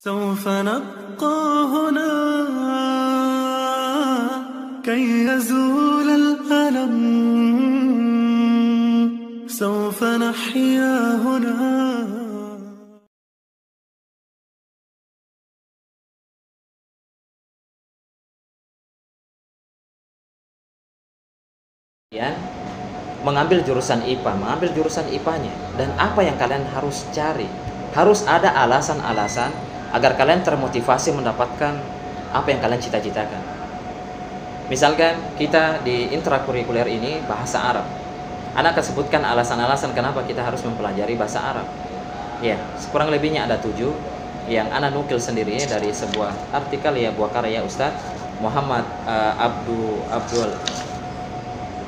سوف نبقى هنا كي يزول الألم سوف نحيا هنا. Mengambil jurusan IPA, mengambil jurusan IPA-nya, dan apa yang kalian harus cari? Harus ada alasan-alasan agar kalian termotivasi mendapatkan apa yang kalian cita-citakan. Misalkan kita di intrakurikuler ini bahasa Arab, anak akan sebutkan alasan-alasan kenapa kita harus mempelajari bahasa Arab. Ya, kurang lebihnya ada 7 yang anak nukil sendiri dari sebuah artikel ya, buah karya Ustadz Muhammad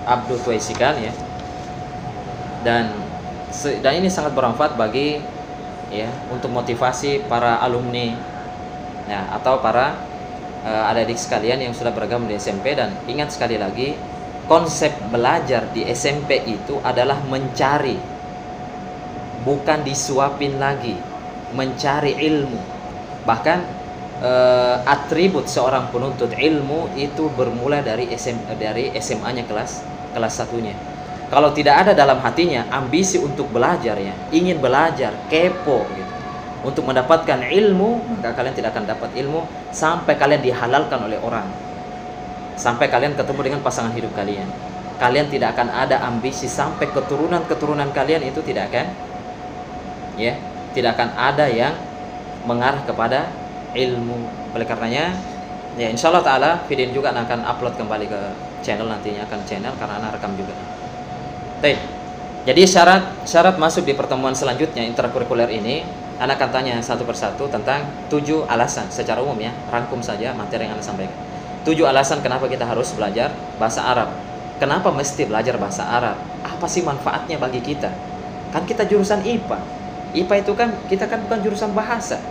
Abdul Tuaisikan ya. Dan ini sangat bermanfaat bagi ya untuk motivasi para alumni ya, atau para adik-adik sekalian yang sudah beragam di SMP. Dan ingat sekali lagi, konsep belajar di SMP itu adalah mencari, bukan disuapin lagi, mencari ilmu. Bahkan atribut seorang penuntut ilmu itu bermula dari SMA-nya kelas 1-nya. Kalau tidak ada dalam hatinya ambisi untuk belajar ya, ingin belajar, kepo gitu, untuk mendapatkan ilmu, maka kalian tidak akan dapat ilmu sampai kalian dihalalkan oleh orang, sampai kalian ketemu dengan pasangan hidup kalian. Kalian tidak akan ada ambisi sampai keturunan kalian itu tidak akan ya, tidak akan ada yang mengarah kepada ilmu. Oleh karenanya ya, insyaallah taala video ini juga akan upload kembali ke channel, nantinya akan channel karena anak rekam juga. Jadi syarat masuk di pertemuan selanjutnya intrakurikuler ini, anak akan tanya satu persatu tentang 7 alasan secara umum ya, rangkum saja materi yang anak sampaikan. 7 alasan kenapa kita harus belajar bahasa Arab. Kenapa mesti belajar bahasa Arab? Apa sih manfaatnya bagi kita? Kan kita jurusan IPA. IPA itu kan kita kan bukan jurusan bahasa.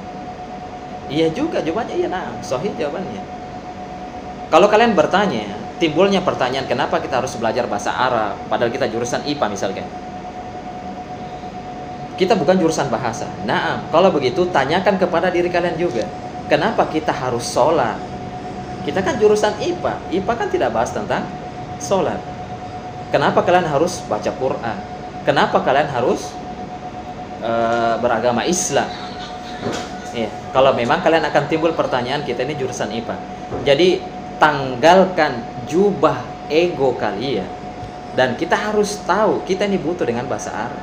Iya juga jawabannya, iya, nah, sahih jawabannya. Kalau kalian bertanya, timbulnya pertanyaan kenapa kita harus belajar bahasa Arab padahal kita jurusan IPA misalkan. Kita bukan jurusan bahasa. Nah, kalau begitu tanyakan kepada diri kalian juga, kenapa kita harus sholat? Kita kan jurusan IPA. IPA kan tidak bahas tentang sholat. Kenapa kalian harus baca Quran? Kenapa kalian harus beragama Islam? Ya, kalau memang kalian akan timbul pertanyaan, kita ini jurusan IPA. Jadi tanggalkan jubah ego kalian, dan kita harus tahu kita ini butuh dengan bahasa Arab.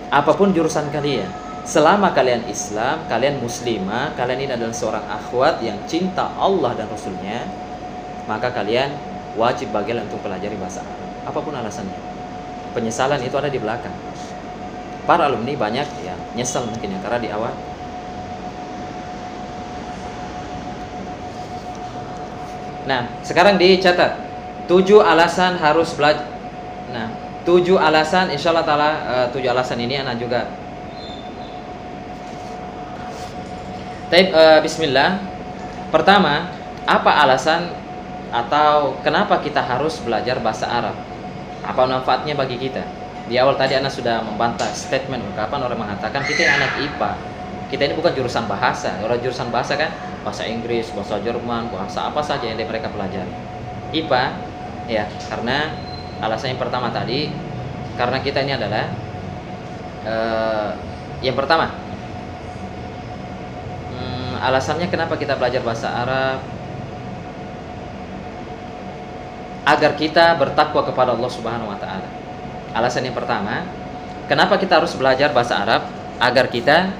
Apapun jurusan kalian, selama kalian Islam, kalian muslimah, kalian ini adalah seorang akhwat yang cinta Allah dan Rasulnya, maka kalian wajib bagi untuk pelajari bahasa Arab. Apapun alasannya, penyesalan itu ada di belakang. Para alumni banyak ya nyesal mungkin ya, karena di awal. Nah, sekarang dicatat 7 alasan harus belajar. Nah, 7 alasan, insyaallah taala 7 alasan ini anak juga. Bismillah. Pertama, apa alasan atau kenapa kita harus belajar bahasa Arab? Apa manfaatnya bagi kita? Di awal tadi anak sudah membantah statement ungkapan orang mengatakan kita ini anak IPA. Kita ini bukan jurusan bahasa. Orang jurusan bahasa kan bahasa Inggris, bahasa Jerman, bahasa apa saja yang mereka pelajari. IPA ya, karena alasan yang pertama tadi, karena kita ini adalah yang pertama, alasannya kenapa kita belajar bahasa Arab, agar kita bertakwa kepada Allah Subhanahu wa taala. Alasan yang pertama, kenapa kita harus belajar bahasa Arab? Agar kita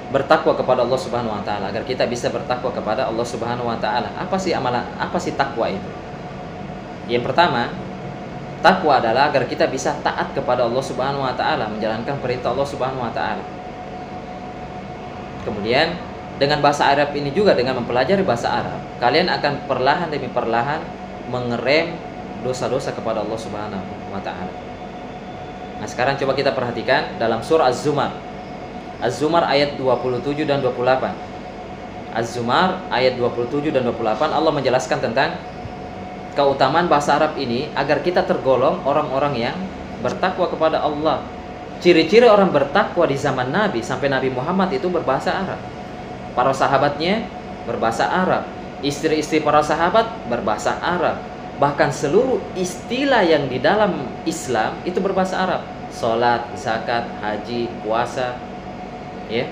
bertakwa kepada Allah Subhanahu wa taala, agar kita bisa bertakwa kepada Allah Subhanahu wa taala. Apa sih amalan, apa sih takwa itu? Yang pertama, takwa adalah agar kita bisa taat kepada Allah Subhanahu wa taala, menjalankan perintah Allah Subhanahu wa taala. Kemudian dengan bahasa Arab ini juga, dengan mempelajari bahasa Arab, kalian akan perlahan demi perlahan mengerem dosa-dosa kepada Allah Subhanahu wa taala. Nah, sekarang coba kita perhatikan dalam surah Az-Zumar ayat 27 dan 28. Az-Zumar ayat 27 dan 28, Allah menjelaskan tentang keutamaan bahasa Arab ini agar kita tergolong orang-orang yang bertakwa kepada Allah. ciri-ciri orang bertakwa di zaman Nabi sampai Nabi Muhammad itu berbahasa Arab. Para sahabatnya berbahasa Arab, istri-istri para sahabat berbahasa Arab. Bahkan seluruh istilah yang di dalam Islam itu berbahasa Arab. Salat, zakat, haji, puasa, ya,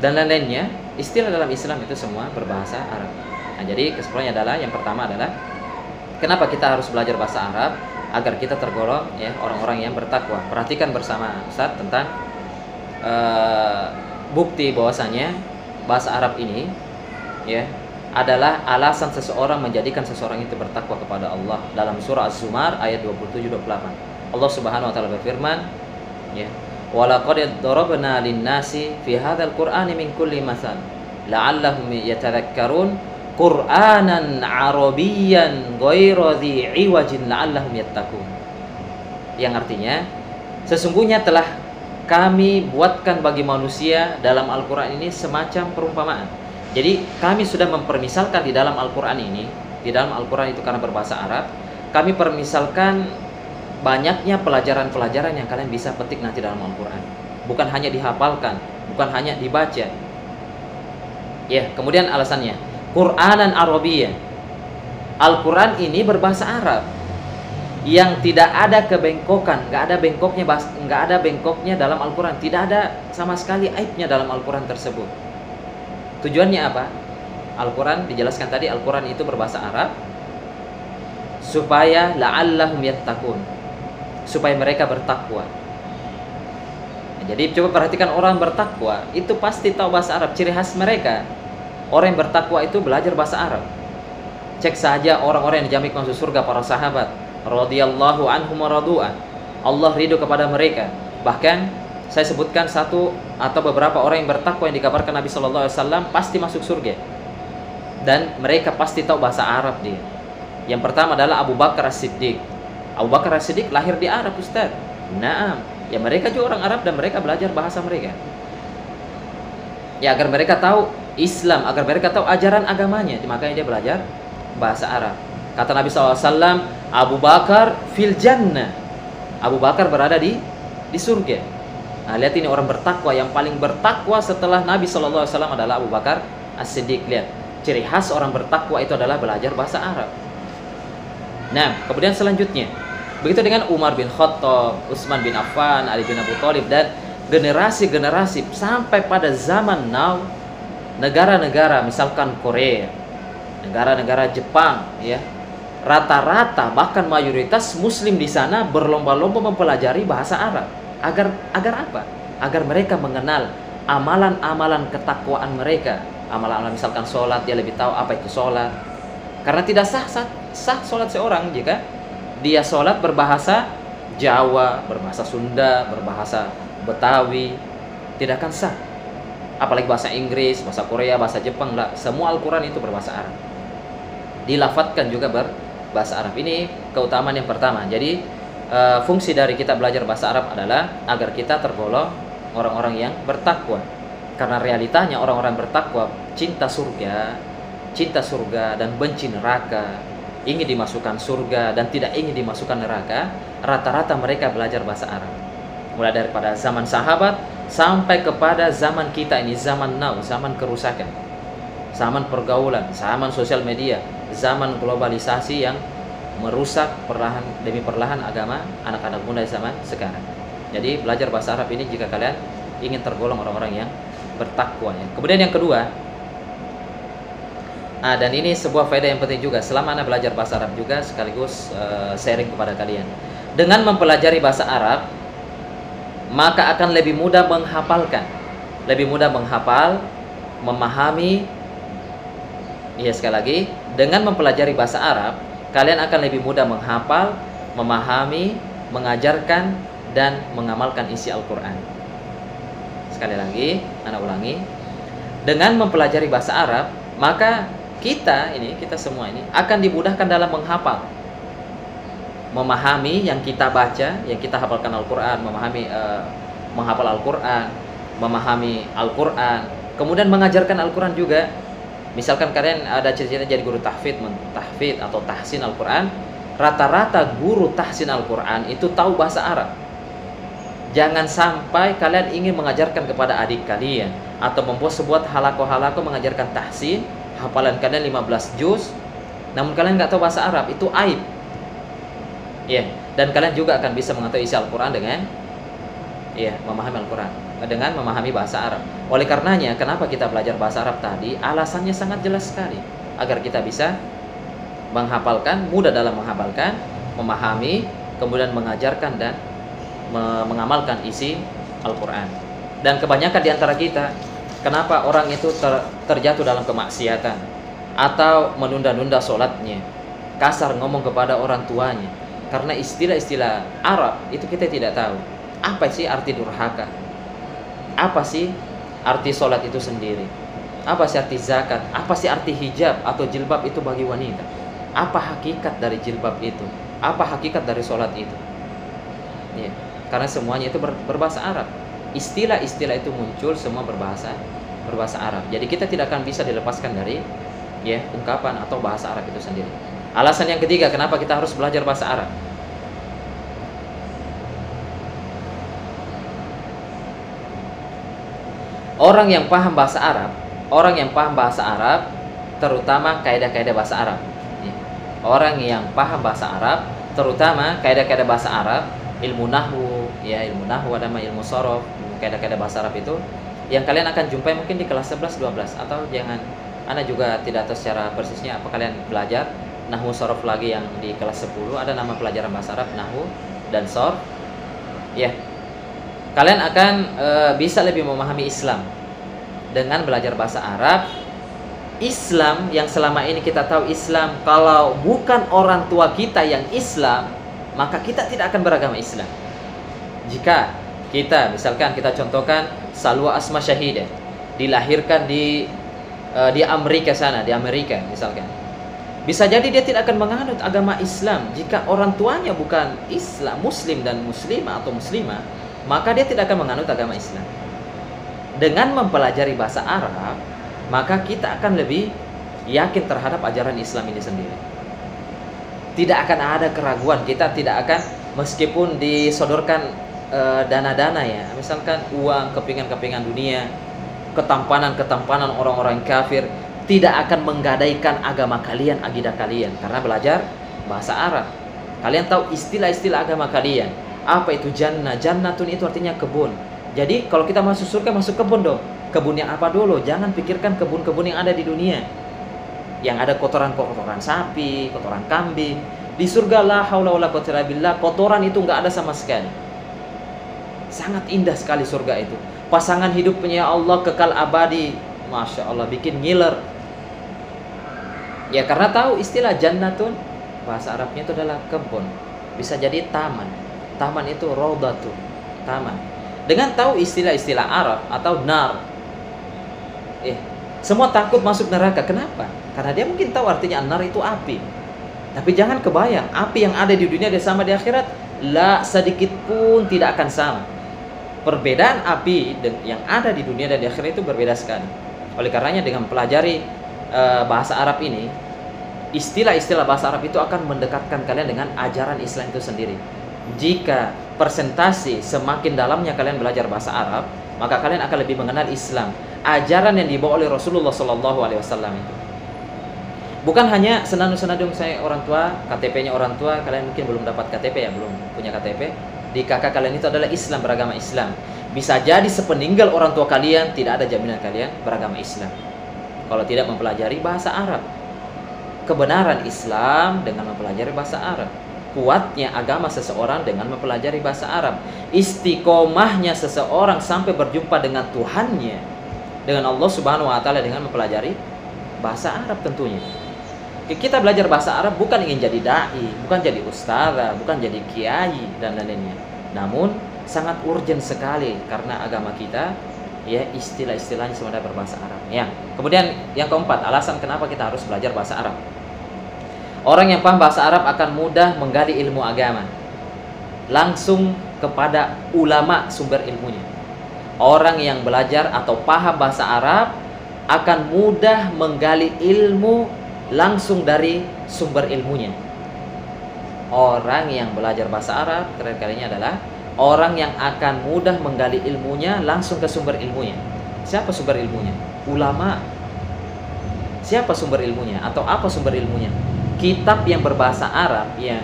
dan lain-lainnya, istilah dalam Islam itu semua berbahasa Arab. Nah, jadi kesimpulannya adalah, yang pertama adalah kenapa kita harus belajar bahasa Arab? Agar kita tergolong ya orang-orang yang bertakwa. Perhatikan bersama Ustaz tentang bukti bahwasanya bahasa Arab ini ya adalah alasan seseorang menjadikan seseorang itu bertakwa kepada Allah. Dalam surah Az-Zumar ayat 27-28, Allah Subhanahu wa taala berfirman, ya, "Walaqad darabna lin-nasi fi hadzal Qur'ani min kulli mathal la'allahum yatadhakkarun Qur'anan Arabiyyan ghairu dzi 'iwajin la'allahum yattaqun." Yang artinya, sesungguhnya telah kami buatkan bagi manusia dalam Al-Qur'an ini semacam perumpamaan. Jadi kami sudah mempermisalkan di dalam Al-Qur'an ini, di dalam Al-Qur'an itu karena berbahasa Arab, kami permisalkan banyaknya pelajaran-pelajaran yang kalian bisa petik nanti dalam Al-Qur'an. Bukan hanya dihafalkan, bukan hanya dibaca. Ya, kemudian alasannya Qur'anan Arabiyyan. Al-Qur'an ini berbahasa Arab yang tidak ada kebengkokan, nggak ada bengkoknya dalam Al-Qur'an, tidak ada sama sekali aibnya dalam Al-Qur'an tersebut. Tujuannya apa? Al-Qur'an dijelaskan tadi, Al-Qur'an itu berbahasa Arab supaya la'allahum yattaqun, supaya mereka bertakwa. Jadi coba perhatikan orang bertakwa itu pasti tahu bahasa Arab, ciri khas mereka. Orang yang bertakwa itu belajar bahasa Arab. Cek saja orang-orang yang dijamin masuk surga, para sahabat radhiyallahu anhum wa radu'an. Allah ridho kepada mereka. Bahkan saya sebutkan satu atau beberapa orang yang bertakwa yang dikabarkan Nabi sallallahu alaihi wasallam pasti masuk surga. Dan mereka pasti tahu bahasa Arab dia. Yang pertama adalah Abu Bakar As-Siddiq. Abu Bakar As-Siddiq lahir di Arab, Ustaz. Naam. Ya, mereka juga orang Arab dan mereka belajar bahasa mereka. Ya, agar mereka tahu Islam, agar mereka tahu ajaran agamanya, makanya dia belajar bahasa Arab. Kata Nabi SAW, Abu Bakar fil jannah. Abu Bakar berada di surga. Nah, lihat ini orang bertakwa, yang paling bertakwa setelah Nabi SAW adalah Abu Bakar As-Siddiq. Lihat, ciri khas orang bertakwa itu adalah belajar bahasa Arab. Nah, kemudian selanjutnya, begitu dengan Umar bin Khattab, Utsman bin Affan, Ali bin Abi Thalib, dan generasi-generasi sampai pada zaman now, negara-negara misalkan Korea, negara-negara Jepang, ya, rata-rata bahkan mayoritas Muslim di sana berlomba-lomba mempelajari bahasa Arab. Agar apa? Agar mereka mengenal amalan-amalan ketakwaan mereka. Amalan-amalan misalkan sholat, dia lebih tahu apa itu sholat. Karena tidak sah sholat seorang jika dia sholat berbahasa Jawa, berbahasa Sunda, berbahasa Betawi, tidak akan sah. Apalagi bahasa Inggris, bahasa Korea, bahasa Jepang, lah. Semua Al-Quran itu berbahasa Arab. Dilafatkan juga berbahasa Arab. Ini keutamaan yang pertama. Jadi fungsi dari kita belajar bahasa Arab adalah agar kita tergolong orang-orang yang bertakwa. Karena realitanya orang-orang bertakwa cinta surga dan benci neraka, ingin dimasukkan surga dan tidak ingin dimasukkan neraka. Rata-rata mereka belajar bahasa Arab. Mulai daripada zaman sahabat sampai kepada zaman kita ini, zaman now, zaman kerusakan, zaman pergaulan, zaman sosial media, zaman globalisasi yang merusak perlahan demi perlahan agama anak-anak muda zaman sekarang. Jadi belajar bahasa Arab ini jika kalian ingin tergolong orang-orang yang bertakwa, ya. Kemudian yang kedua, dan ini sebuah faedah yang penting juga selama Anda belajar bahasa Arab juga, sekaligus sharing kepada kalian. Dengan mempelajari bahasa Arab, maka akan lebih mudah menghafalkan, lebih mudah menghafal, memahami. Ya, sekali lagi, dengan mempelajari bahasa Arab, kalian akan lebih mudah menghafal, memahami, mengajarkan, dan mengamalkan isi Al-Quran. Sekali lagi, Anda ulangi. Dengan mempelajari bahasa Arab, maka kita semua ini akan dimudahkan dalam menghafal, memahami yang kita baca, yang kita hafalkan Al-Quran, menghafal Al-Quran, memahami Al-Quran, kemudian mengajarkan Al-Quran juga. Misalkan kalian ada cita-cita jadi guru tahfidz atau tahsin Al-Quran, rata-rata guru tahsin Al-Quran itu tahu bahasa Arab. Jangan sampai kalian ingin mengajarkan kepada adik kalian atau membuat sebuah halako-halako mengajarkan tahsin, hafalan kalian 15 juz, namun kalian nggak tahu bahasa Arab, itu aib. Ya, dan kalian juga akan bisa mengetahui isi Al-Quran dengan memahami Al-Quran, dengan memahami bahasa Arab. Oleh karenanya, kenapa kita belajar bahasa Arab tadi? Alasannya sangat jelas sekali, agar kita bisa menghafalkan, mudah dalam menghafalkan, memahami, kemudian mengajarkan dan mengamalkan isi Al-Quran. Dan kebanyakan di antara kita, kenapa orang itu terjatuh dalam kemaksiatan atau menunda-nunda sholatnya, kasar ngomong kepada orang tuanya, karena istilah-istilah Arab itu kita tidak tahu. Apa sih arti durhaka? Apa sih arti sholat itu sendiri? Apa sih arti zakat? Apa sih arti hijab atau jilbab itu bagi wanita? Apa hakikat dari jilbab itu? Apa hakikat dari sholat itu? Ya, karena semuanya itu berbahasa Arab. Istilah-istilah itu muncul semua berbahasa Arab. Jadi kita tidak akan bisa dilepaskan dari ungkapan atau bahasa Arab itu sendiri. Alasan yang ketiga, kenapa kita harus belajar bahasa Arab? Orang yang paham bahasa Arab, terutama kaidah-kaidah bahasa Arab. Orang yang paham bahasa Arab, terutama kaidah-kaidah bahasa Arab, ilmu nahwu, ada ilmu shorof, kaidah-kaidah bahasa Arab itu yang kalian akan jumpai mungkin di kelas 11, 12, atau jangan, Anda juga tidak tahu secara persisnya apa kalian belajar nahwu shorof lagi yang di kelas 10, ada nama pelajaran bahasa Arab nahwu dan shorof. Kalian akan bisa lebih memahami Islam dengan belajar bahasa Arab. Islam yang selama ini kita tahu Islam, kalau bukan orang tua kita yang Islam, maka kita tidak akan beragama Islam. Jika kita, misalkan kita contohkan Salwa Asma Syahidah, dilahirkan di Amerika sana, di Amerika misalkan, bisa jadi dia tidak akan menganut agama Islam. Jika orang tuanya bukan Islam, Muslim dan Muslimah atau Muslimah, maka dia tidak akan menganut agama Islam. Dengan mempelajari bahasa Arab, maka kita akan lebih yakin terhadap ajaran Islam ini sendiri. Tidak akan ada keraguan, kita tidak akan, meskipun disodorkan dana-dana misalkan uang, kepingan-kepingan dunia, ketampanan orang-orang kafir, tidak akan menggadaikan agama kalian, akidah kalian, karena belajar bahasa Arab. Kalian tahu istilah-istilah agama kalian. Apa itu jannah? Jannatun itu artinya kebun. Jadi kalau kita masuk surga, masuk kebun dong. Kebun yang apa dulu? Jangan pikirkan kebun-kebun yang ada di dunia, yang ada kotoran-kotoran sapi, kotoran kambing. Di surga la haula wala quwwata illa billah, kotoran itu nggak ada sama sekali. Sangat indah sekali surga itu. Pasangan hidupnya Allah kekal abadi. Masya Allah, bikin ngiler. Ya, karena tahu istilah jannatun, bahasa Arabnya itu adalah kebun. Bisa jadi taman. Taman itu raudatun, taman. Dengan tahu istilah-istilah Arab atau nar, semua takut masuk neraka. Kenapa? Karena dia mungkin tahu artinya nar itu api. Tapi jangan kebayang, api yang ada di dunia dan sama di akhirat, la sedikit pun tidak akan sama. Perbedaan api yang ada di dunia dan di akhirat itu berbeda sekali. Oleh karenanya dengan mempelajari bahasa Arab ini, istilah-istilah bahasa Arab itu akan mendekatkan kalian dengan ajaran Islam itu sendiri. Jika persentase semakin dalamnya kalian belajar bahasa Arab, maka kalian akan lebih mengenal Islam, ajaran yang dibawa oleh Rasulullah SAW itu. Bukan hanya senandung-senandung saya orang tua, KTP-nya orang tua, kalian mungkin belum dapat KTP belum punya KTP. Di kakak kalian itu adalah Islam, beragama Islam. Bisa jadi sepeninggal orang tua kalian tidak ada jaminan kalian beragama Islam kalau tidak mempelajari bahasa Arab. Kebenaran Islam dengan mempelajari bahasa Arab. Kuatnya agama seseorang dengan mempelajari bahasa Arab. Istiqomahnya seseorang sampai berjumpa dengan Tuhannya, dengan Allah Subhanahu wa Ta'ala, dengan mempelajari bahasa Arab tentunya. Kita belajar bahasa Arab bukan ingin jadi dai, bukan jadi ustazah, bukan jadi kiai dan lain-lainnya. Namun sangat urgent sekali karena agama kita istilah-istilahnya semuanya berbahasa Arab. Kemudian yang keempat, alasan kenapa kita harus belajar bahasa Arab. Orang yang paham bahasa Arab akan mudah menggali ilmu agama langsung kepada ulama sumber ilmunya. Orang yang belajar atau paham bahasa Arab akan mudah menggali ilmu langsung dari sumber ilmunya. Orang yang belajar bahasa Arab terakhir kalinya adalah orang yang akan mudah menggali ilmunya langsung ke sumber ilmunya. Siapa sumber ilmunya? Ulama. Siapa sumber ilmunya? Atau apa sumber ilmunya? Kitab yang berbahasa Arab yang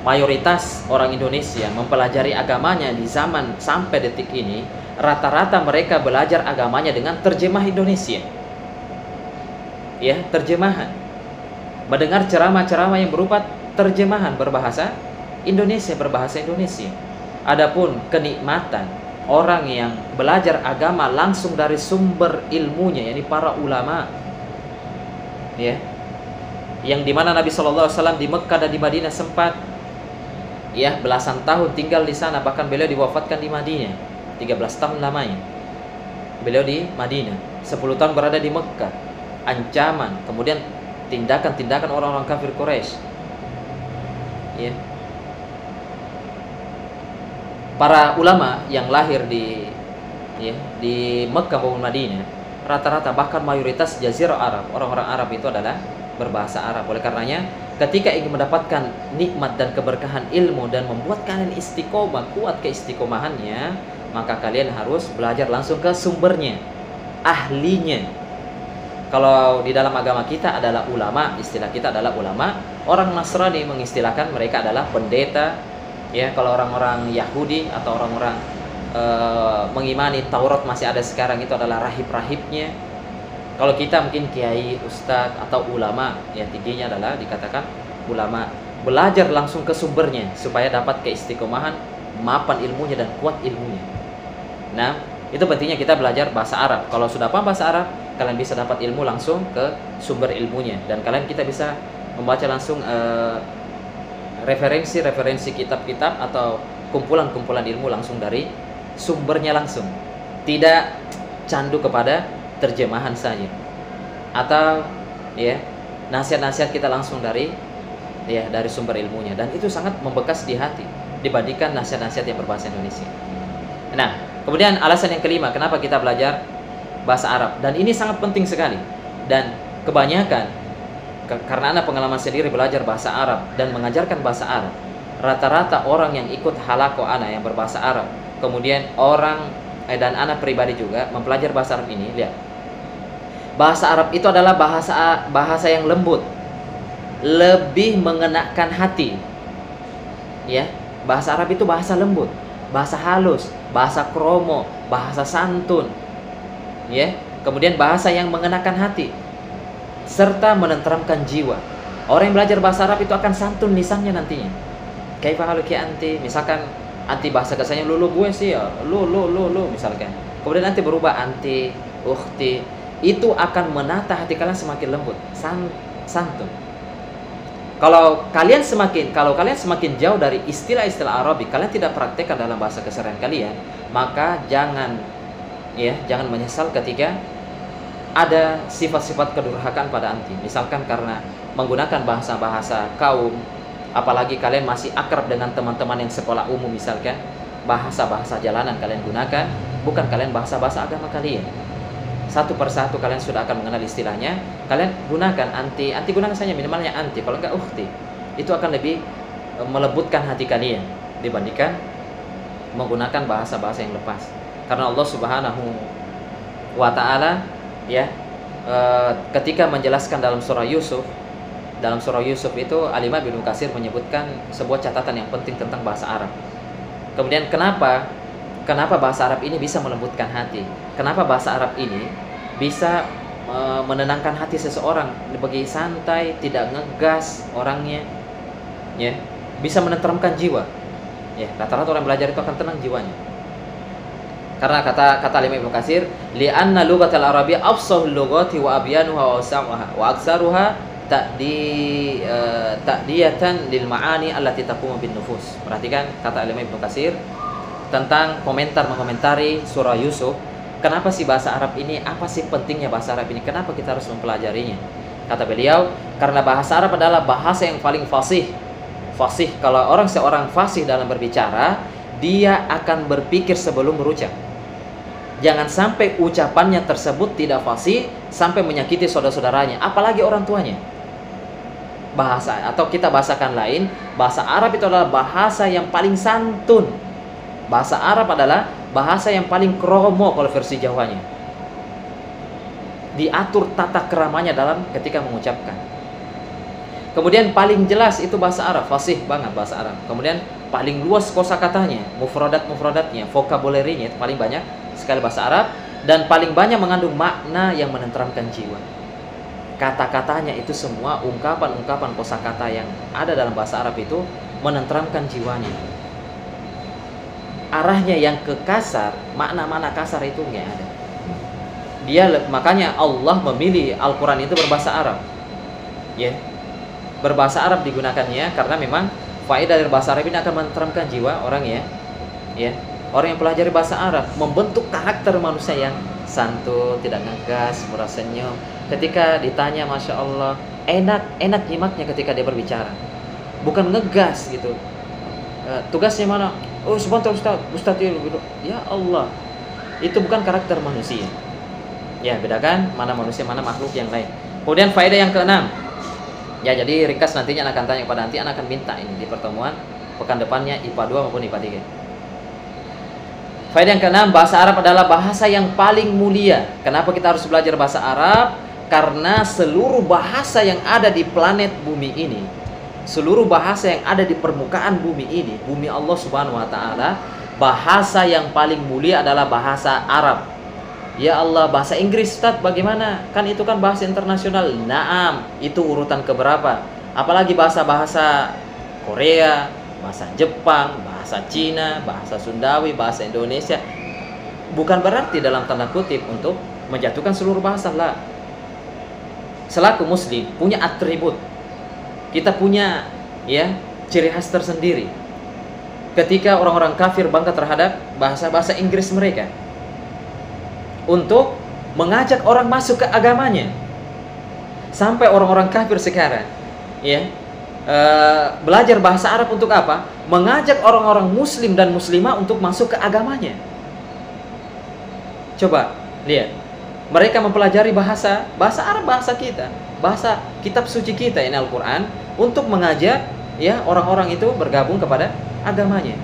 mayoritas orang Indonesia mempelajari agamanya di zaman sampai detik ini, rata-rata mereka belajar agamanya dengan terjemah Indonesia. Ya, terjemahan. Mendengar ceramah-ceramah yang berupa terjemahan berbahasa Indonesia, berbahasa Indonesia. Adapun kenikmatan orang yang belajar agama langsung dari sumber ilmunya, yakni para ulama, ya, yang dimana Nabi SAW di Mekah dan di Madinah sempat, ya, belasan tahun tinggal di sana, bahkan beliau diwafatkan di Madinah, 13 tahun lamanya beliau di Madinah, 10 tahun berada di Mekah. Ancaman, kemudian tindakan-tindakan orang-orang kafir Quraisy, ya. Para ulama yang lahir di Mekah maupun Madinah, rata-rata bahkan mayoritas Jazirah Arab, orang-orang Arab itu adalah berbahasa Arab. Oleh karenanya, ketika ingin mendapatkan nikmat dan keberkahan ilmu dan membuat kalian istiqomah, kuat keistiqomahannya, maka kalian harus belajar langsung ke sumbernya, ahlinya. Kalau di dalam agama kita adalah ulama, istilah kita adalah ulama. Orang Nasrani mengistilahkan mereka adalah pendeta. Ya, kalau orang-orang Yahudi atau orang-orang mengimani Taurat masih ada sekarang, itu adalah rahib-rahibnya. Kalau kita mungkin kiai, ustadz atau ulama, ya tingginya adalah dikatakan ulama. Belajar langsung ke sumbernya supaya dapat keistiqomahan, mapan ilmunya dan kuat ilmunya. Nah, itu pentingnya kita belajar bahasa Arab. Kalau sudah paham bahasa Arab, kalian bisa dapat ilmu langsung ke sumber ilmunya, dan kita bisa membaca langsung referensi kitab-kitab atau kumpulan-kumpulan ilmu langsung dari sumbernya langsung. Tidak candu kepada terjemahan saja. Atau ya, nasihat-nasihat kita langsung dari sumber ilmunya, dan itu sangat membekas di hati dibandingkan nasihat-nasihat yang berbahasa Indonesia. Nah, kemudian alasan yang kelima kenapa kita belajar bahasa Arab, dan ini sangat penting sekali, dan kebanyakan karena Anda pengalaman sendiri belajar bahasa Arab dan mengajarkan bahasa Arab, rata-rata orang yang ikut halaqah Ana yang berbahasa Arab, kemudian orang dan Ana pribadi juga mempelajari bahasa Arab ini, lihat, bahasa Arab itu adalah bahasa yang lembut, lebih mengenakan hati. Ya, bahasa Arab itu bahasa lembut, bahasa halus, bahasa kromo, bahasa santun. Ya, kemudian bahasa yang mengenakan hati serta menenteramkan jiwa. Orang yang belajar bahasa Arab itu akan santun lisannya nantinya. Kaifa haluki anti, misalkan anti bahasa kasarnya lu gue sih ya, lu misalkan. Kemudian nanti berubah anti, ukhti. Itu akan menata hati kalian semakin lembut, santun. Kalau kalian semakin jauh dari istilah-istilah Arabi, kalian tidak praktekkan dalam bahasa keseharian kalian, maka jangan menyesal ketika ada sifat-sifat kedurhakaan pada anti. Misalkan karena menggunakan bahasa-bahasa kaum, apalagi kalian masih akrab dengan teman-teman yang sekolah umum, misalkan bahasa-bahasa jalanan kalian gunakan, bukan kalian bahasa-bahasa agama kalian. Satu persatu kalian sudah akan mengenal istilahnya, kalian gunakan anti gunakan saja, minimalnya anti, kalau enggak ukhti. Itu akan lebih melembutkan hati kalian dibandingkan menggunakan bahasa-bahasa yang lepas. Karena Allah Subhanahu wa ta'ala ketika menjelaskan dalam surah Yusuf itu Al-Imam Ibnu Katsir menyebutkan sebuah catatan yang penting tentang bahasa Arab. Kemudian kenapa bahasa Arab ini bisa melembutkan hati? Kenapa bahasa Arab ini bisa menenangkan hati seseorang, bagi santai, tidak ngegas orangnya, ya, bisa menenteramkan jiwa. Ya, rata-rata orang belajar itu akan tenang jiwanya. Karena kata Imam Ibnu Katsir, li'anna lughatal arabiyyah afsahul lughati wa abyanuha wa awsa'uha wa aktsaruha ta'diyatan lil ma'ani allati taqumu bin nufus. Perhatikan kata Imam Ibnu Katsir tentang mengomentari surah Yusuf. Kenapa sih bahasa Arab ini? Apa sih pentingnya bahasa Arab ini? Kenapa kita harus mempelajarinya? Kata beliau, karena bahasa Arab adalah bahasa yang paling fasih. Fasih, kalau seorang fasih dalam berbicara, dia akan berpikir sebelum berucap. Jangan sampai ucapannya tersebut tidak fasih sampai menyakiti saudara-saudaranya, apalagi orang tuanya. Bahasa, atau kita bahasakan lain, bahasa Arab itu adalah bahasa yang paling santun. Bahasa Arab adalah bahasa yang paling kromo kalau versi Jawanya. Diatur tata keramanya dalam ketika mengucapkan. Kemudian paling jelas itu bahasa Arab, fasih banget bahasa Arab. Kemudian paling luas kosakatanya, mufradatnya, vokabularinya itu paling banyak sekali bahasa Arab, dan paling banyak mengandung makna yang menenteramkan jiwa. Kata-katanya itu semua ungkapan-ungkapan kosakata yang ada dalam bahasa Arab itu menenteramkan jiwanya. Arahnya yang ke kasar, makna-makna kasar itu nggak ada. Makanya Allah memilih Al-Quran itu berbahasa Arab, ya. Berbahasa Arab digunakannya karena memang faedah dari bahasa Arab ini akan menenteramkan jiwa orang, ya. Orang yang pelajari bahasa Arab membentuk karakter manusia yang santun, tidak ngegas, murah senyum. Ketika ditanya, masya Allah, enak nyimaknya ketika dia berbicara, bukan ngegas gitu. Tugasnya mana? Oh sebentar Ustaz ya Allah, itu bukan karakter manusia. Ya, bedakan mana manusia, mana makhluk yang lain. Kemudian faedah yang keenam. Ya, jadi ringkas nantinya akan tanya kepada nanti, akan minta ini di pertemuan pekan depannya IPA 2 maupun IPA 3. Faedah yang keenam, bahasa Arab adalah bahasa yang paling mulia. Kenapa kita harus belajar bahasa Arab? Karena seluruh bahasa yang ada di planet bumi ini, seluruh bahasa yang ada di permukaan bumi ini, bumi Allah Subhanahu wa taala, bahasa yang paling mulia adalah bahasa Arab. Ya Allah, bahasa Inggris Ustaz bagaimana? Kan itu kan bahasa internasional. Naam, itu urutan keberapa? Apalagi bahasa-bahasa Korea, bahasa Jepang, bahasa Cina, bahasa Sundawi, bahasa Indonesia. Bukan berarti dalam tanda kutip untuk menjatuhkan seluruh bahasa lah. Selaku muslim punya atribut. Kita punya, ya, ciri khas tersendiri. Ketika orang-orang kafir bangga terhadap bahasa-bahasa Inggris mereka, untuk mengajak orang masuk ke agamanya. Sampai orang-orang kafir sekarang, ya, belajar bahasa Arab untuk apa? Mengajak orang-orang muslim dan muslimah untuk masuk ke agamanya. Coba lihat, mereka mempelajari bahasa Arab, bahasa kita, bahasa kitab suci kita ini Al-Quran, untuk mengajak, ya, orang-orang itu bergabung kepada agamanya.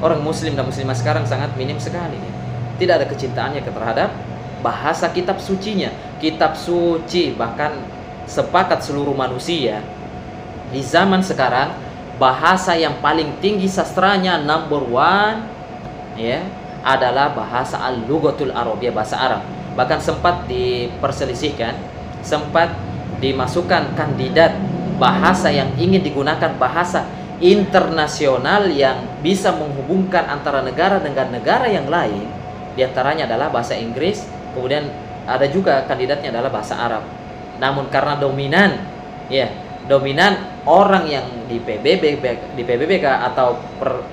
Orang muslim dan muslimah sekarang sangat minim sekali, ya. Tidak ada kecintaannya terhadap bahasa kitab sucinya. Kitab suci, bahkan sepakat seluruh manusia di zaman sekarang, bahasa yang paling tinggi sastranya number one, ya, adalah bahasa al-lughatul arabiyah, bahasa Arab. Bahkan sempat diperselisihkan, sempat dimasukkan kandidat bahasa yang ingin digunakan bahasa internasional yang bisa menghubungkan antara negara dengan negara yang lain. Di antaranya adalah bahasa Inggris, kemudian ada juga kandidatnya adalah bahasa Arab. Namun karena dominan orang yang di PBBK atau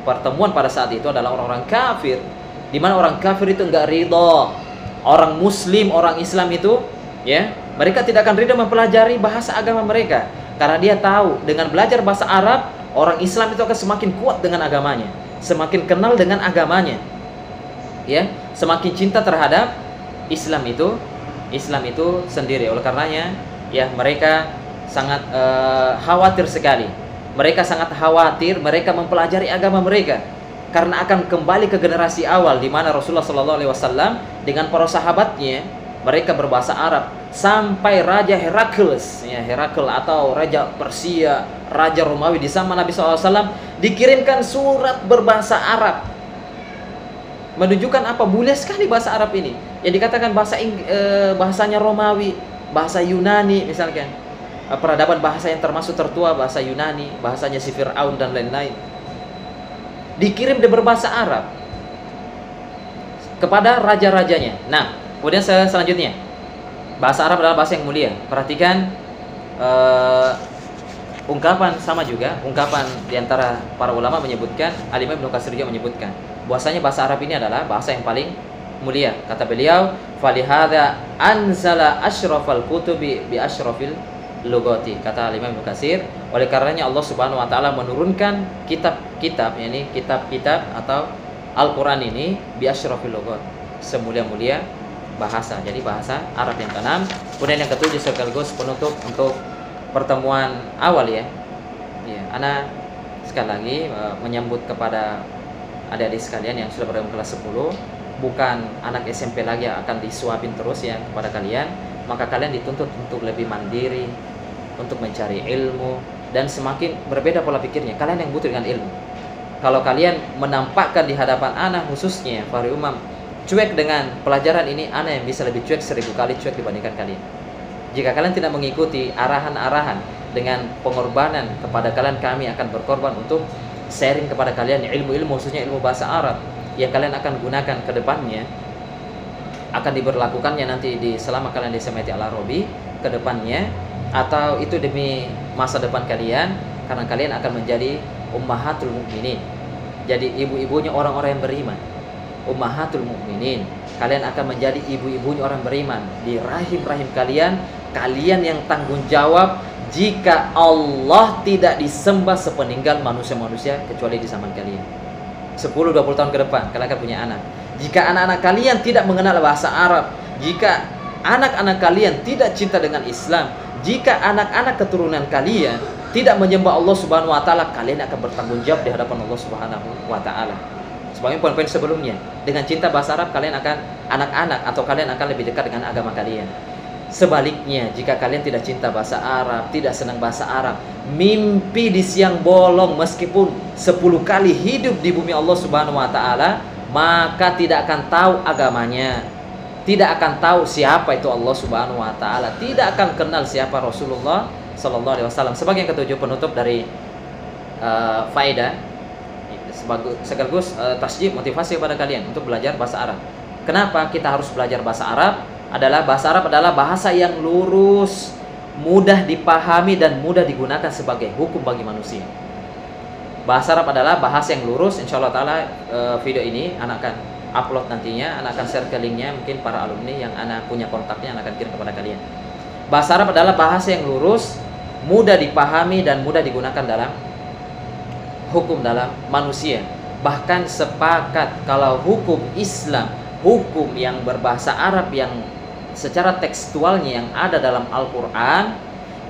pertemuan pada saat itu adalah orang-orang kafir, di mana orang kafir itu enggak ridho orang muslim, orang Islam itu, ya, mereka tidak akan ridho mempelajari bahasa agama mereka, karena dia tahu dengan belajar bahasa Arab, orang Islam itu akan semakin kuat dengan agamanya, semakin kenal dengan agamanya, ya, semakin cinta terhadap Islam itu sendiri. Oleh karenanya, ya, mereka sangat khawatir sekali. Mereka sangat khawatir mereka mempelajari agama mereka, karena akan kembali ke generasi awal di mana Rasulullah SAW dengan para sahabatnya, mereka berbahasa Arab, sampai Raja Herakles, ya, Herakl atau Raja Persia, Raja Romawi di zaman Nabi SAW dikirimkan surat berbahasa Arab, menunjukkan apa? Mulia sekali bahasa Arab ini. Yang dikatakan bahasanya Romawi, bahasa Yunani misalkan, peradaban bahasa yang termasuk tertua bahasa Yunani, bahasanya si Fir'aun dan lain-lain, dikirim berbahasa Arab kepada raja-rajanya. Nah, kemudian selanjutnya, bahasa Arab adalah bahasa yang mulia. Perhatikan ungkapan, sama juga ungkapan diantara para ulama menyebutkan, Al-Imam Ibnu Katsir juga menyebutkan bahwasanya bahasa Arab ini adalah bahasa yang paling mulia. Kata beliau, falihadza anzala asyrafal kutubi bi asyrafil lugati. Kata Imam Ibnu Katsir, oleh karenanya Allah Subhanahu wa taala menurunkan kitab-kitab, yakni kitab-kitab atau Al-Qur'an ini bi asyrafil lugat, semulia-mulia bahasa. Jadi bahasa Arab yang keenam. Kemudian yang ketujuh sekaligus penutup untuk pertemuan awal, ya. Ya, ana sekali lagi menyambut kepada adik-adik sekalian yang sudah berada kelas 10, bukan anak SMP lagi yang akan disuapin terus ya kepada kalian, maka kalian dituntut untuk lebih mandiri, untuk mencari ilmu, dan semakin berbeda pola pikirnya. Kalian yang butuh dengan ilmu. Kalau kalian menampakkan di hadapan anak khususnya Fahri Umam cuek dengan pelajaran ini, anak yang bisa lebih cuek 1000 kali cuek dibandingkan kalian. Jika kalian tidak mengikuti arahan-arahan dengan pengorbanan kepada kalian, kami akan berkorban untuk sharing kepada kalian ilmu-ilmu, khususnya ilmu bahasa Arab yang kalian akan gunakan ke depannya, akan diberlakukannya nanti selama kalian di SMA Al-Arabi ke depannya, atau itu demi masa depan kalian, karena kalian akan menjadi ummahatul mukminin. Jadi ibu-ibunya orang-orang yang beriman. Ummahatul mukminin. Kalian akan menjadi ibu-ibunya orang beriman di rahim-rahim kalian. Kalian yang tanggung jawab jika Allah tidak disembah sepeninggal manusia-manusia kecuali di zaman kalian. 10-20 tahun ke depan kalian akan punya anak. Jika anak-anak kalian tidak mengenal bahasa Arab, jika anak-anak kalian tidak cinta dengan Islam, jika anak-anak keturunan kalian tidak menyembah Allah Subhanahu wa taala, kalian akan bertanggung jawab di hadapan Allah Subhanahu wa taala. Sebagai poin-poin sebelumnya, dengan cinta bahasa Arab kalian akan anak-anak atau kalian akan lebih dekat dengan agama kalian. Sebaliknya, jika kalian tidak cinta bahasa Arab, tidak senang bahasa Arab, mimpi di siang bolong meskipun 10 kali hidup di bumi Allah Subhanahu wa taala, maka tidak akan tahu agamanya, tidak akan tahu siapa itu Allah Subhanahu wa taala, tidak akan kenal siapa Rasulullah Sallallahu Alaihi Wasallam. Sebagai yang ketujuh, penutup dari faedah sekaligus tasjib, motivasi kepada kalian untuk belajar bahasa Arab. Kenapa kita harus belajar bahasa Arab? Bahasa Arab adalah bahasa yang lurus, mudah dipahami dan mudah digunakan sebagai hukum bagi manusia. Bahasa Arab adalah bahasa yang lurus. Insya Allah taala video ini anak akan upload nantinya, anak akan share ke linknya, mungkin para alumni yang anak punya kontaknya anak akan kirim kepada kalian. Bahasa Arab adalah bahasa yang lurus, mudah dipahami dan mudah digunakan dalam hukum dalam manusia. Bahkan sepakat kalau hukum Islam, hukum yang berbahasa Arab yang secara tekstualnya yang ada dalam Al-Quran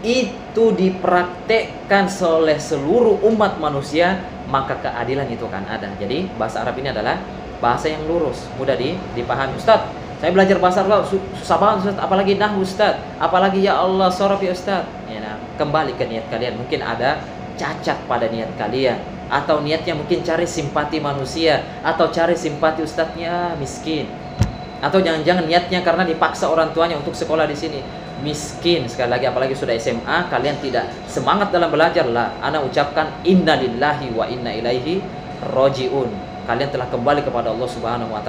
itu dipraktekkan oleh seluruh umat manusia, maka keadilan itu akan ada. Jadi bahasa Arab ini adalah bahasa yang lurus, mudah dipahami. Ustaz, saya belajar bahasa Arab susah banget Ustaz, apalagi nahwu Ustaz, apalagi ya Allah sorof ya Ustaz. Ya, nah, kembali ke niat kalian. Mungkin ada cacat pada niat kalian, atau niatnya mungkin cari simpati manusia, atau cari simpati ustadznya miskin, atau jangan-jangan niatnya karena dipaksa orang tuanya untuk sekolah di sini. Miskin sekali lagi, apalagi sudah SMA, kalian tidak semangat dalam belajar lah. Ana ucapkan innalillahi wa inna ilaihi rojiun. Kalian telah kembali kepada Allah Subhanahu wa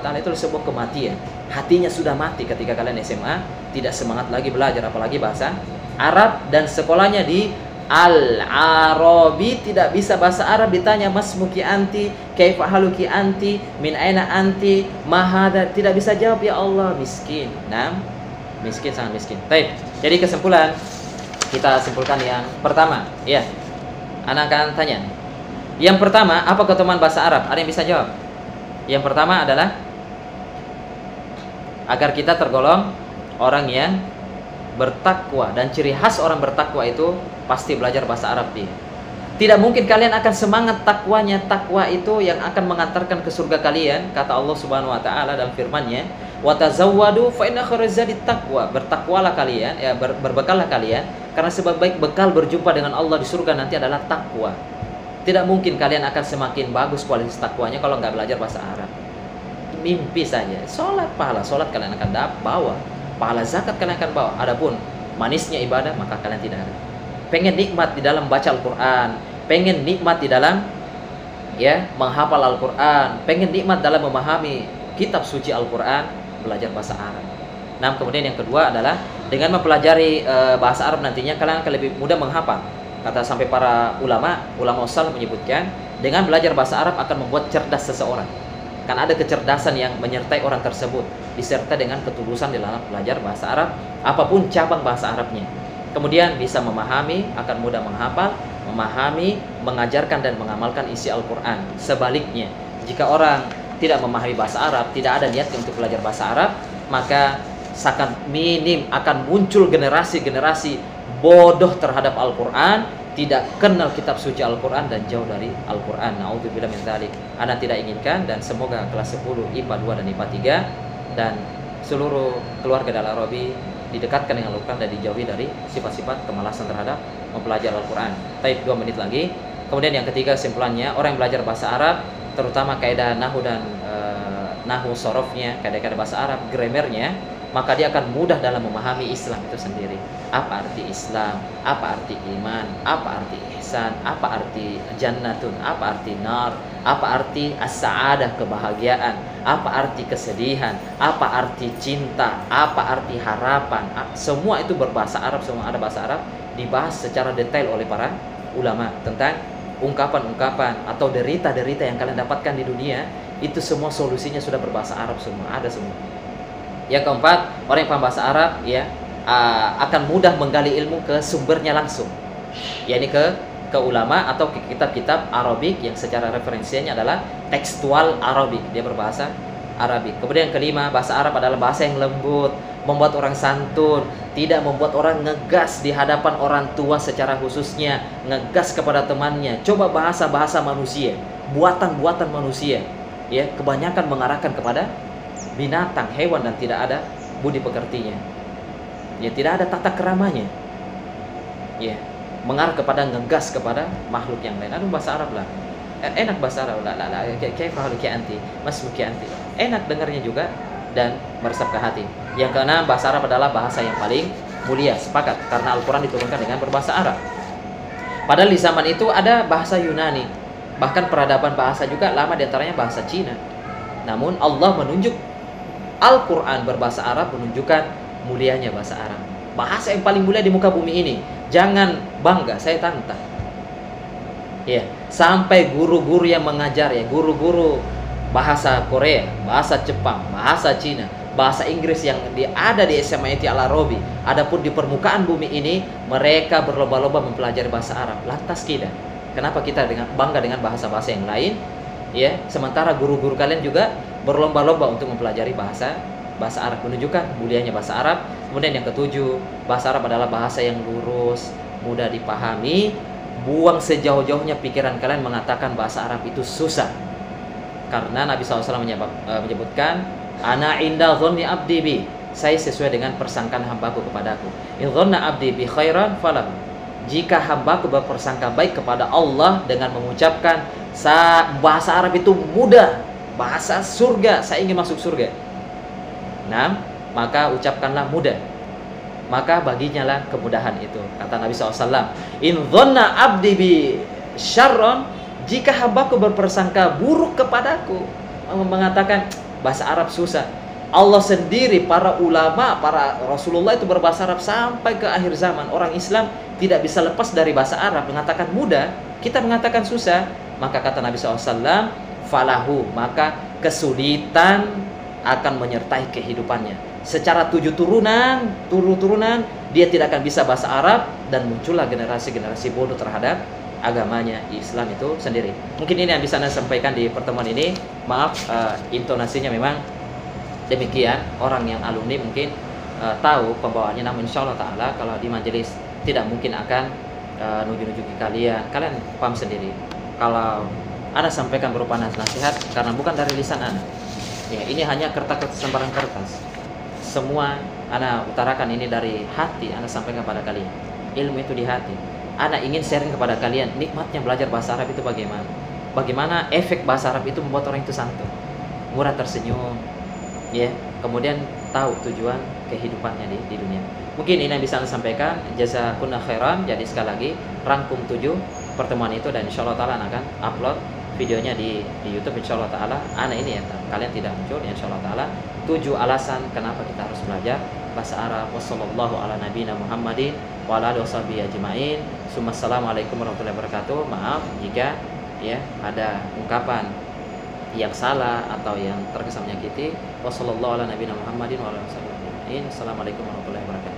taala. Itu sebuah kematian. Hatinya sudah mati ketika kalian SMA, tidak semangat lagi belajar, apalagi bahasa Arab, dan sekolahnya di Al-Arabi, tidak bisa bahasa Arab. Ditanya masmuki anti, kaifa haluki anti, min aina anti, mahada, tidak bisa jawab. Ya Allah, miskin. Nah, miskin, sangat miskin. Baik. Jadi kesimpulan, kita simpulkan yang pertama. Ya, anak akan tanya. Yang pertama, apa keutamaan bahasa Arab? Ada yang bisa jawab? Yang pertama adalah agar kita tergolong orang yang bertakwa, dan ciri khas orang bertakwa itu pasti belajar bahasa Arab dia. Tidak mungkin kalian akan semangat takwanya. Takwa itu yang akan mengantarkan ke surga kalian, kata Allah Subhanahu wa taala dalam firman-Nya, "Wa tazawwadu fa inna khairaz zadi taqwa." Bertakwalah kalian, ya berbekallah kalian, karena sebaik-baik bekal berjumpa dengan Allah di surga nanti adalah takwa. Tidak mungkin kalian akan semakin bagus kualitas takwanya kalau nggak belajar bahasa Arab. Mimpi saja. Pahala sholat kalian akan bawa, pahala zakat kalian akan bawa. Adapun manisnya ibadah, maka kalian tidak ada. Pengen nikmat di dalam baca Al-Quran, pengen nikmat di dalam menghafal Al-Quran, pengen nikmat dalam memahami kitab suci Al-Quran, belajar bahasa Arab. Nah, kemudian yang kedua adalah dengan mempelajari bahasa Arab nantinya kalian akan lebih mudah menghafal. Kata sampai para ulama usul menyebutkan, dengan belajar bahasa Arab akan membuat cerdas seseorang. Kan ada kecerdasan yang menyertai orang tersebut, disertai dengan ketulusan di dalam belajar bahasa Arab, apapun cabang bahasa Arabnya. Kemudian bisa memahami, akan mudah menghafal, memahami, mengajarkan dan mengamalkan isi Al-Quran. Sebaliknya, jika orang tidak memahami bahasa Arab, tidak ada niat untuk belajar bahasa Arab, maka sangat minim akan muncul generasi-generasi bodoh terhadap Al-Quran tidak kenal kitab suci Al-Quran dan jauh dari Al-Quran. Na'udzubillah min dzalik. Ana tidak inginkan, dan semoga kelas 10 IPA 2 dan IPA 3 dan seluruh keluarga Dal Arabi didekatkan dengan Al-Quran dan dijauhi dari sifat-sifat kemalasan terhadap mempelajari Al-Quran. Taib 2 menit lagi. Kemudian yang ketiga, kesimpulannya, orang yang belajar bahasa Arab, terutama kaidah nahwu dan nahwu sorofnya, kaidah-kaidah bahasa Arab, gramernya, maka dia akan mudah dalam memahami Islam itu sendiri. Apa arti Islam, apa arti iman, apa arti ihsan, apa arti jannatun, apa arti nar, apa arti as-sa'adah, kebahagiaan, apa arti kesedihan, apa arti cinta, apa arti harapan. Semua itu berbahasa Arab, semua ada bahasa Arab, dibahas secara detail oleh para ulama tentang ungkapan-ungkapan atau derita-derita yang kalian dapatkan di dunia. Itu semua solusinya sudah berbahasa Arab, semua ada semua. Yang keempat, orang yang paham bahasa Arab ya akan mudah menggali ilmu ke sumbernya langsung, yakni ke ulama atau ke kitab-kitab Arabik yang secara referensinya adalah tekstual Arabik, dia berbahasa Arabik. Kemudian yang kelima, bahasa Arab adalah bahasa yang lembut, membuat orang santun, tidak membuat orang ngegas di hadapan orang tua secara khususnya, ngegas kepada temannya. Coba bahasa-bahasa manusia, buatan-buatan manusia, ya kebanyakan mengarahkan kepada binatang, hewan, dan tidak ada budi pekertinya. Ya, tidak ada tata keramanya. Ya, mengarah kepada ngegas kepada makhluk yang lain. Aduh, bahasa Arab lah. Enak bahasa Arab lah. Kayak haluki anti, masmuki anti. Enak dengarnya juga dan meresap ke hati. Yang keenam, bahasa Arab adalah bahasa yang paling mulia. Sepakat, karena Al-Qur'an diturunkan dengan berbahasa Arab. Padahal di zaman itu ada bahasa Yunani. Bahkan peradaban bahasa juga lama, diantaranya bahasa Cina. Namun Allah menunjuk Al-Quran berbahasa Arab, menunjukkan mulianya bahasa Arab. Bahasa yang paling mulia di muka bumi ini. Jangan bangga, saya tantang. Ya, sampai guru-guru yang mengajar, ya guru-guru bahasa Korea, bahasa Jepang, bahasa Cina, bahasa Inggris yang ada di SMA Al Arabi, adapun di permukaan bumi ini mereka berlomba-lomba mempelajari bahasa Arab. Lantas kita, kenapa kita bangga dengan bahasa-bahasa yang lain? Ya, sementara guru-guru kalian juga berlomba-lomba untuk mempelajari bahasa Arab, menunjukkan mulianya bahasa Arab. Kemudian yang ketujuh, bahasa Arab adalah bahasa yang lurus, mudah dipahami. Buang sejauh-jauhnya pikiran kalian mengatakan bahasa Arab itu susah, karena Nabi SAW menyebutkan, ana inda dhonni abdi bi, saya sesuai dengan persangkaan hambaku kepadaku. In dhonna abdi bi khairan falahu, jika hambaku berpersangka baik kepada Allah dengan mengucapkan bahasa Arab itu mudah, bahasa surga, saya ingin masuk surga, nah maka ucapkanlah mudah, maka baginya lah kemudahan itu. Kata Nabi SAW, in dhanna abdi bi syarron, jika hambaku berpersangka buruk kepadaku, mengatakan bahasa Arab susah. Allah sendiri, para ulama, para Rasulullah itu berbahasa Arab sampai ke akhir zaman. Orang Islam tidak bisa lepas dari bahasa Arab, mengatakan mudah, kita mengatakan susah. Maka kata Nabi SAW, falahu, maka kesulitan akan menyertai kehidupannya. Secara turunan dia tidak akan bisa bahasa Arab, dan muncullah generasi-generasi bodoh terhadap agamanya Islam itu sendiri. Mungkin ini yang bisa Anda sampaikan di pertemuan ini. Maaf, intonasinya memang demikian. Orang yang alumni mungkin tahu pembawaannya, namun insya Allah Ta'ala kalau di majelis tidak mungkin akan nuju-nuju ke kalian. Kalian paham sendiri. Kalau Anda sampaikan berupa nasihat, karena bukan dari lisan Anda. Ya, ini hanya kertas-kertas, lembaran kertas. Semua Anda utarakan ini dari hati, Anda sampaikan kepada kalian. Ilmu itu di hati. Anda ingin sharing kepada kalian nikmatnya belajar bahasa Arab itu bagaimana. Bagaimana efek bahasa Arab itu membuat orang itu santun, murah tersenyum, ya. Kemudian tahu tujuan kehidupannya di dunia. Mungkin ini yang bisa Anda sampaikan. Jazakunna khairan. Jadi sekali lagi rangkum 7 pertemuan itu, dan insyaallah taala akan upload videonya di YouTube insyaallah taala. Ana ini ya, kalian tidak muncul insyaallah taala 7 alasan kenapa kita harus belajar bahasa Arab. Wassallallahu ala nabiyina Muhammadin wa ala alihi washabihi ajmain. Assalamualaikum warahmatullahi wabarakatuh. Maaf jika ya ada ungkapan yang salah atau yang terkesan menyakiti. Wassallallahu ala nabiyina Muhammadin wa ala alihi washabihi ajmain. Assalamualaikum warahmatullahi wabarakatuh.